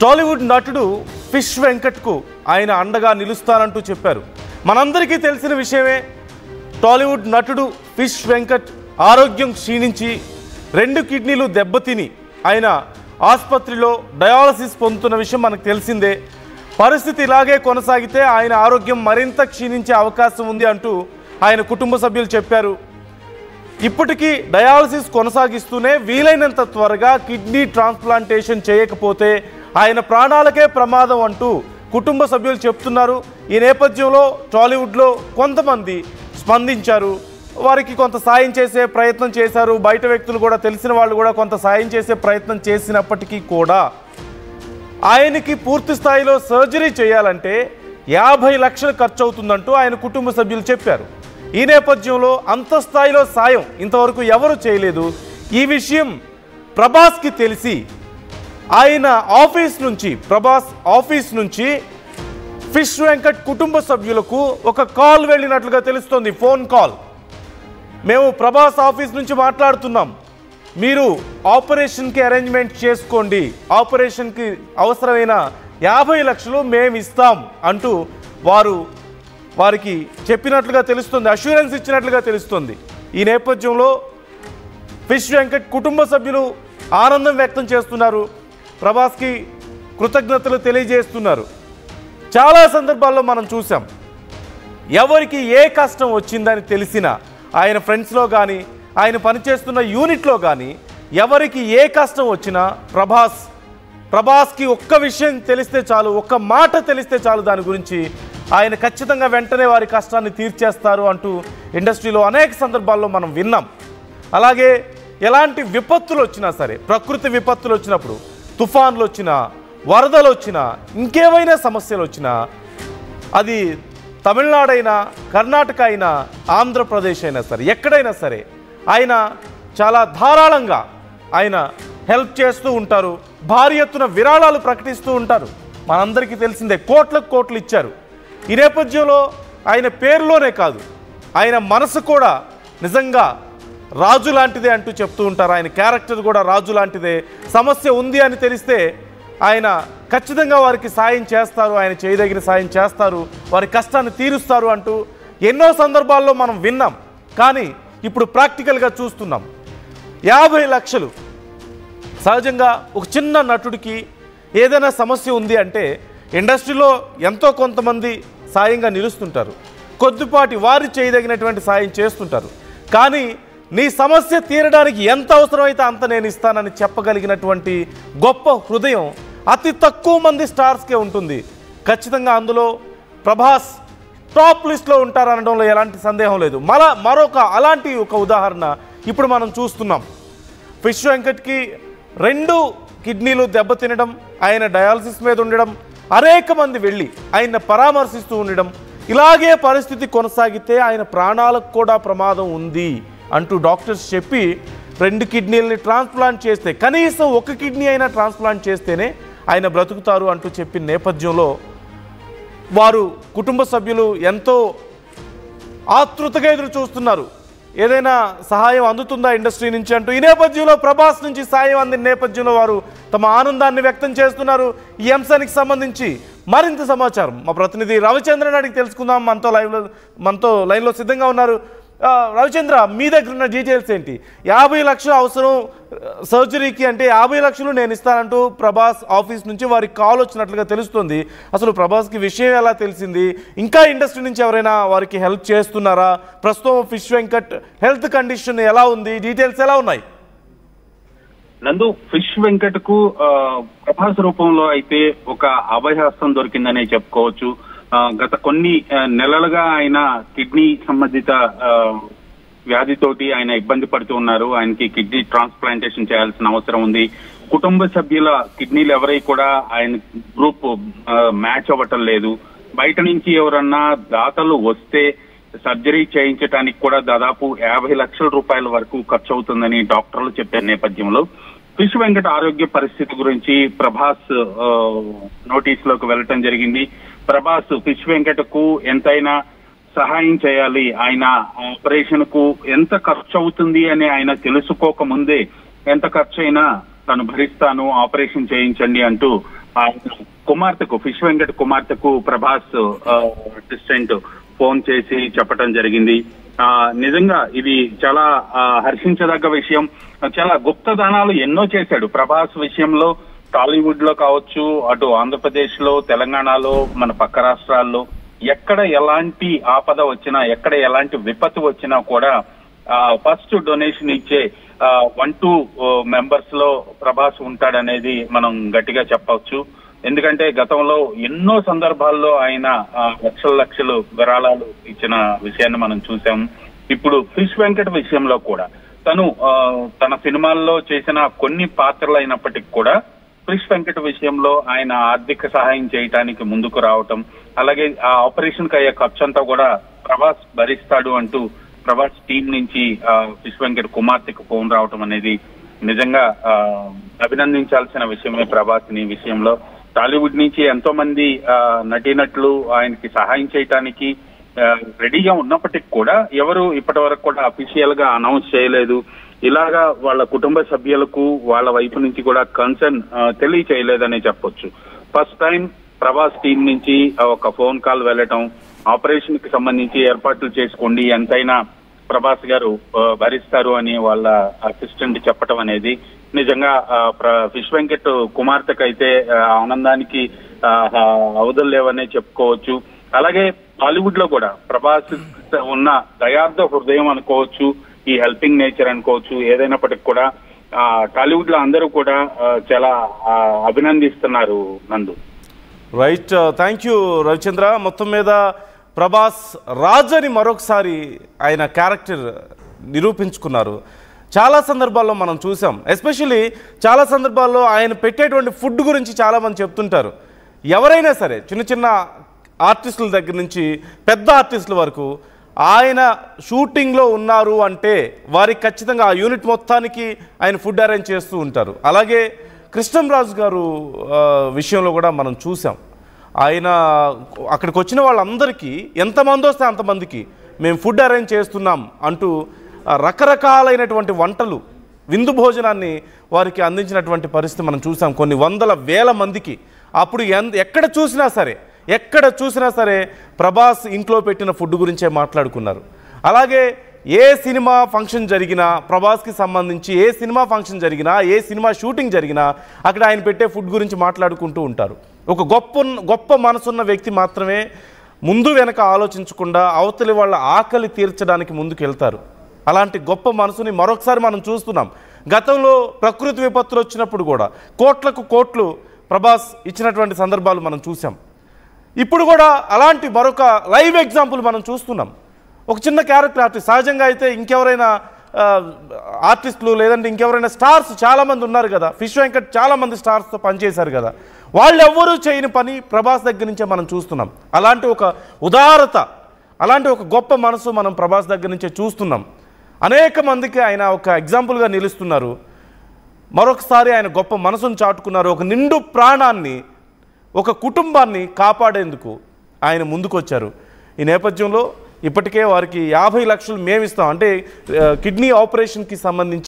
టాలీవుడ్ నటుడు ఫిష్ వెంకట్కు ఆయన అండగా నిలుస్తానంటూ చెప్పారు. మనందరికీ తెలిసిన విషయమే, టాలీవుడ్ నటుడు ఫిష్ వెంకట్ ఆరోగ్యం క్షీణించి 2 కిడ్నీలు దెబ్బతిని ఆయన ఆసుపత్రిలో డయాలసిస్ పొందుతున్న విషయం మనకు తెలిసిందే. పరిస్థితి ఇలాగే కొనసాగితే ఆయన ఆరోగ్యం మరింత క్షీణించే అవకాశం ఉంది అంటూ ఆయన కుటుంబ సభ్యులు చెప్పారు. ఇప్పటికీ డయాలసిస్ కొనసాగిస్తూనే వీలైనంత త్వరగా కిడ్నీ ట్రాన్స్ప్లాంటేషన్ చేయకపోతే ఆయన ప్రాణాలకే ప్రమాదం అంటూ కుటుంబ సభ్యులు చెప్తున్నారు. ఈ నేపథ్యంలో టాలీవుడ్లో కొంతమంది స్పందించారు, వారికి కొంత సాయం చేసే ప్రయత్నం చేశారు. బయట వ్యక్తులు కూడా, తెలిసిన వాళ్ళు కూడా కొంత సాయం చేసే ప్రయత్నం చేసినప్పటికీ కూడా ఆయనకి పూర్తి స్థాయిలో సర్జరీ చేయాలంటే 50 లక్షలు ఖర్చు అవుతుందంటూ ఆయన కుటుంబ సభ్యులు చెప్పారు. ఈ నేపథ్యంలో అంత స్థాయిలో సాయం ఇంతవరకు ఎవరు చేయలేదు. ఈ విషయం ప్రభాస్కి తెలిసి ఆయన ప్రభాస్ ఆఫీస్ నుంచి ఫిష్ వెంకట్ కుటుంబ సభ్యులకు ఒక కాల్ వెళ్ళినట్లుగా తెలుస్తోంది, ఫోన్ కాల్. మేము ప్రభాస్ ఆఫీస్ నుంచి మాట్లాడుతున్నాం, మీరు ఆపరేషన్కి అరేంజ్మెంట్ చేసుకోండి, ఆపరేషన్కి అవసరమైన 50 లక్షలు మేము ఇస్తాం అంటూ వారికి చెప్పినట్లుగా తెలుస్తుంది, అష్యూరెన్స్ ఇచ్చినట్లుగా తెలుస్తుంది. ఈ నేపథ్యంలో ఫిష్ వెంకట్ కుటుంబ సభ్యులు ఆనందం వ్యక్తం చేస్తున్నారు, ప్రభాస్కి కృతజ్ఞతలు తెలియజేస్తున్నారు. చాలా సందర్భాల్లో మనం చూసాం, ఎవరికి ఏ కష్టం వచ్చిందని తెలిసినా ఆయన ఫ్రెండ్స్లో కానీ ఆయన పనిచేస్తున్న యూనిట్లో కానీ ఎవరికి ఏ కష్టం వచ్చినా ప్రభాస్కి ఒక్క విషయం తెలిస్తే చాలు, ఒక్క మాట తెలిస్తే చాలు, దాని గురించి ఆయన ఖచ్చితంగా వెంటనే వారి కష్టాన్ని తీర్చేస్తారు అంటూ ఇండస్ట్రీలో అనేక సందర్భాల్లో మనం విన్నాం. అలాగే ఎలాంటి విపత్తులు వచ్చినా సరే, ప్రకృతి విపత్తులు వచ్చినప్పుడు, తుఫాన్లు వచ్చినా, వరదలు వచ్చినా, ఇంకేమైనా సమస్యలు వచ్చినా, అది తమిళనాడు అయినా, కర్ణాటక అయినా, ఆంధ్రప్రదేశ్ అయినా సరే, ఎక్కడైనా సరే ఆయన చాలా ధారాళంగా ఆయన హెల్ప్ చేస్తూ ఉంటారు. భారీ ఎత్తున విరాళాలు ప్రకటిస్తూ ఉంటారు. మనందరికీ తెలిసిందే, కోట్లకు కోట్లు ఇచ్చారు. ఈ నేపథ్యంలో ఆయన పేరులోనే కాదు, ఆయన మనసు కూడా నిజంగా రాజు లాంటిదే అంటూ చెప్తూ ఉంటారు. ఆయన క్యారెక్టర్ కూడా రాజు లాంటిదే. సమస్య ఉంది అని తెలిస్తే ఆయన ఖచ్చితంగా వారికి సాయం చేస్తారు, ఆయన చేయదగిన సాయం చేస్తారు, వారి కష్టాన్ని తీరుస్తారు అంటూ ఎన్నో సందర్భాల్లో మనం విన్నాం. కానీ ఇప్పుడు ప్రాక్టికల్గా చూస్తున్నాం. 50 లక్షలు సహజంగా ఒక చిన్న నటుడికి ఏదైనా సమస్య ఉంది అంటే ఇండస్ట్రీలో ఎంతో కొంతమంది సాయంగా నిలుస్తుంటారు, కొద్దిపాటి వారు చేయదగినటువంటి సాయం చేస్తుంటారు. కానీ నీ సమస్య తీరడానికి ఎంత అవసరమైతే అంత నేను ఇస్తానని చెప్పగలిగినటువంటి గొప్ప హృదయం అతి తక్కువ మంది స్టార్స్కే ఉంటుంది. ఖచ్చితంగా అందులో ప్రభాస్ టాప్ లిస్ట్లో ఉంటారనడంలో ఎలాంటి సందేహం లేదు. మరొక అలాంటి ఒక ఉదాహరణ ఇప్పుడు మనం చూస్తున్నాం. ఫిష్ వెంకట్కి 2 కిడ్నీలు దెబ్బతినడం, ఆయన డయాలసిస్ మీద ఉండడం, అనేక మంది వెళ్ళి ఆయన పరామర్శిస్తూ ఉండడం, ఇలాగే పరిస్థితి కొనసాగితే ఆయన ప్రాణాలకు కూడా ప్రమాదం ఉంది అంటూ డాక్టర్స్ చెప్పి 2 కిడ్నీలని ట్రాన్స్ప్లాంట్ చేస్తే, కనీసం 1 కిడ్నీ అయినా ట్రాన్స్ప్లాంట్ చేస్తేనే ఆయన బ్రతుకుతారు అంటూ చెప్పిన నేపథ్యంలో వారు కుటుంబ సభ్యులు ఎంతో ఆతృతగా ఎదురు చూస్తున్నారు, ఏదైనా సహాయం అందుతుందా ఇండస్ట్రీ నుంచి అంటూ. ఈ నేపథ్యంలో ప్రభాస్ నుంచి సాయం అందిన నేపథ్యంలో వారు తమ ఆనందాన్ని వ్యక్తం చేస్తున్నారు. ఈ అంశానికి సంబంధించి మరింత సమాచారం మా ప్రతినిధి రవిచంద్రన్ అడిగి తెలుసుకుందాం. మనతో లైన్లో సిద్ధంగా ఉన్నారు. రవిచంద్ర, మీ దగ్గర ఉన్న డీటెయిల్స్ ఏంటి? 50 లక్షలు అవసరం సర్జరీకి అంటే 50 లక్షలు నేను ఇస్తానంటూ ప్రభాస్ ఆఫీస్ నుంచి వారికి కాల్ వచ్చినట్లుగా తెలుస్తుంది. అసలు ప్రభాస్కి విషయం ఎలా తెలిసింది? ఇంకా ఇండస్ట్రీ నుంచి ఎవరైనా వారికి హెల్ప్ చేస్తున్నారా? ప్రస్తుతం ఫిష్ వెంకట్ హెల్త్ కండిషన్ ఎలా ఉంది? డీటెయిల్స్ ఎలా ఉన్నాయి? నందు, ఫిష్ వెంకట్ కు ప్రభాస్ రూపంలో అయితే ఒక అభయహస్తం దొరికిందనే చెప్పుకోవచ్చు. గత కొన్ని నెలలుగా ఆయన కిడ్నీ సంబంధిత వ్యాధితోటి ఆయన ఇబ్బంది పడుతూ ఉన్నారు. ఆయనకి కిడ్నీ ట్రాన్స్ప్లాంటేషన్ చేయాల్సిన అవసరం ఉంది. కుటుంబ సభ్యుల కిడ్నీలు ఎవరై కూడా ఆయన గ్రూప్ మ్యాచ్ అవ్వటం లేదు. బయట నుంచి ఎవరన్నా దాతలు వస్తే సర్జరీ చేయించడానికి కూడా దాదాపు 50 లక్షల రూపాయల వరకు ఖర్చు అవుతుందని డాక్టర్లు చెప్పే నేపథ్యంలో ఫిష్ వెంకట్ ఆరోగ్య పరిస్థితి గురించి ప్రభాస్ నోటీసులోకి వెళ్లటం జరిగింది. ప్రభాస్ ఫిష్ వెంకట్ కు ఎంతైనా సహాయం చేయాలి, ఆయన ఆపరేషన్ కు ఎంత ఖర్చు అవుతుంది అని ఆయన తెలుసుకోక ముందే ఎంత ఖర్చు అయినా తను భరిస్తాను, ఆపరేషన్ చేయించండి అంటూ ఆయన కుమార్తెకు ఫిష్ వెంకట్ కుమార్తెకు ప్రభాస్ అసిస్టెంట్ ఫోన్ చేసి చెప్పడం జరిగింది. నిజంగా ఇది చాలా హర్షించదగ్గ విషయం. చాలా గుప్తదానాలు ఎన్నో చేశాడు ప్రభాస్ విషయంలో. టాలీవుడ్ లో కావచ్చు, అటు ఆంధ్రప్రదేశ్ లో, తెలంగాణలో, మన పక్క రాష్ట్రాల్లో ఎక్కడ ఎలాంటి ఆపద వచ్చినా, ఎక్కడ ఎలాంటి విపత్తు వచ్చినా కూడా ఫస్ట్ డొనేషన్ ఇచ్చే 1-2 మెంబర్స్ లో ప్రభాస్ ఉంటాడనేది మనం గట్టిగా చెప్పవచ్చు. ఎందుకంటే గతంలో ఎన్నో సందర్భాల్లో ఆయన లక్షలు విరాళాలు ఇచ్చిన విషయాన్ని మనం చూసాం. ఇప్పుడు ఫిష్ వెంకట్ విషయంలో కూడా తను తన సినిమాల్లో చేసిన కొన్ని పాత్రలు అయినప్పటికీ కూడా ఫిష్ వెంకట్ విషయంలో ఆయన ఆర్థిక సహాయం చేయడానికి ముందుకు రావటం, అలాగే ఆ ఆపరేషన్ కి అయ్యే ఖర్చు అంతా కూడా ప్రభాస్ భరిస్తాడు అంటూ ప్రభాస్ టీం నుంచి ఫిష్ వెంకట్ కుమార్తెకు ఫోన్ రావటం అనేది నిజంగా అభినందించాల్సిన విషయమే. ప్రభాస్ ఈ విషయంలో టాలీవుడ్ నుంచి ఎంతో మంది నటీనటులు ఆయనకి సహాయం చేయటానికి రెడీగా ఉన్నప్పటికీ కూడా ఎవరు ఇప్పటి వరకు కూడా అఫీషియల్ గా అనౌన్స్ చేయలేదు. ఇలాగా వాళ్ళ కుటుంబ సభ్యులకు వాళ్ళ వైపు నుంచి కూడా కన్సర్న్ తెలియచేయలేదనే చెప్పొచ్చు. ఫస్ట్ టైం ప్రభాస్ టీం నుంచి ఒక ఫోన్ కాల్ వెళ్ళటం, ఆపరేషన్ కి సంబంధించి ఏర్పాట్లు చేసుకోండి, ఎంతైనా ప్రభాస్ గారు భరిస్తారు అని వాళ్ళ అసిస్టెంట్ చెప్పటం అనేది నిజంగా ఫిష్ వెంకట్ కుమార్తెకైతే ఆనందానికి అవధులు లేవనే చెప్పుకోవచ్చు. అలాగే హాలీవుడ్ లో కూడా ప్రభాస్ ఉన్న దయార్థ హృదయం అనుకోవచ్చు, ఈ హెల్పింగ్ నేచర్ అనుకోవచ్చు, ఏదైనప్పటికీ కూడా టాలీవుడ్ లో అందరూ కూడా చాలా అభినందిస్తున్నారు. నందు రైట్, థ్యాంక్ యూ రవిచంద్ర. మొత్తం మీద ప్రభాస్ రాజని మరొకసారి ఆయన క్యారెక్టర్ నిరూపించుకున్నారు. చాలా సందర్భాల్లో మనం చూసాం, ఎస్పెషల్లీ చాలా సందర్భాల్లో ఆయన పెట్టేటువంటి ఫుడ్ గురించి చాలామంది చెప్తుంటారు. ఎవరైనా సరే చిన్న చిన్న ఆర్టిస్టుల దగ్గర నుంచి పెద్ద ఆర్టిస్టుల వరకు ఆయన షూటింగ్లో ఉన్నారు అంటే వారికి ఖచ్చితంగా ఆ యూనిట్ మొత్తానికి ఆయన ఫుడ్ అరేంజ్ చేస్తూ ఉంటారు. అలాగే కృష్ణంరాజు గారు విషయంలో కూడా మనం చూసాం. ఆయన అక్కడికి వచ్చిన వాళ్ళందరికీ ఎంతమంది వస్తే అంతమందికి మేము ఫుడ్ అరేంజ్ చేస్తున్నాం అంటూ రకరకాలైనటువంటి వంటలు, విందు భోజనాన్ని వారికి అందించినటువంటి పరిస్థితి మనం చూసాం కొన్ని వందల వేల మందికి. అప్పుడు ఎక్కడ చూసినా సరే ప్రభాస్ ఇంట్లో పెట్టిన ఫుడ్ గురించే మాట్లాడుకున్నారు. అలాగే ఏ సినిమా ఫంక్షన్ జరిగినా, ప్రభాస్కి సంబంధించి ఏ సినిమా ఫంక్షన్ జరిగినా, ఏ సినిమా షూటింగ్ జరిగినా అక్కడ ఆయన పెట్టే ఫుడ్ గురించి మాట్లాడుకుంటూ ఉంటారు. ఒక గొప్ప మనసున్న వ్యక్తి మాత్రమే ముందు వెనక ఆలోచించకుండా అవతలి వాళ్ళ ఆకలి తీర్చడానికి ముందుకు వెళ్తారు. అలాంటి గొప్ప మనసుని మరొకసారి మనం చూస్తున్నాం. గతంలో ప్రకృతి విపత్తులు వచ్చినప్పుడు కూడా కోట్లకు కోట్లు ప్రభాస్ ఇచ్చినటువంటి సందర్భాలు మనం చూసాం. ఇప్పుడు కూడా అలాంటి మరొక లైవ్ ఎగ్జాంపుల్ మనం చూస్తున్నాం. ఒక చిన్న క్యారెక్టర్ ఆర్టిస్ట్, సహజంగా అయితే ఇంకెవరైనా ఆర్టిస్టులు లేదంటే ఇంకెవరైనా స్టార్స్ చాలామంది ఉన్నారు కదా, ఫిష్ వెంకట్ చాలామంది స్టార్స్తో పనిచేశారు కదా, వాళ్ళు ఎవ్వరూ చేయని పని ప్రభాస్ దగ్గర నుంచే మనం చూస్తున్నాం. అలాంటి ఒక ఉదారత, అలాంటి ఒక గొప్ప మనసు మనం ప్రభాస్ దగ్గర నుంచే చూస్తున్నాం. అనేక మందికి ఆయన ఒక ఎగ్జాంపుల్గా నిలుస్తున్నారు. మరొకసారి ఆయన గొప్ప మనసును చాటుకున్నారు. ఒక నిండు ప్రాణాన్ని, ఒక కుటుంబాన్ని కాపాడేందుకు ఆయన ముందుకొచ్చారు. ఈ నేపథ్యంలో ఇప్పటికే వారికి 50 లక్షలు మేమిస్తాం, అంటే కిడ్నీ ఆపరేషన్కి సంబంధించి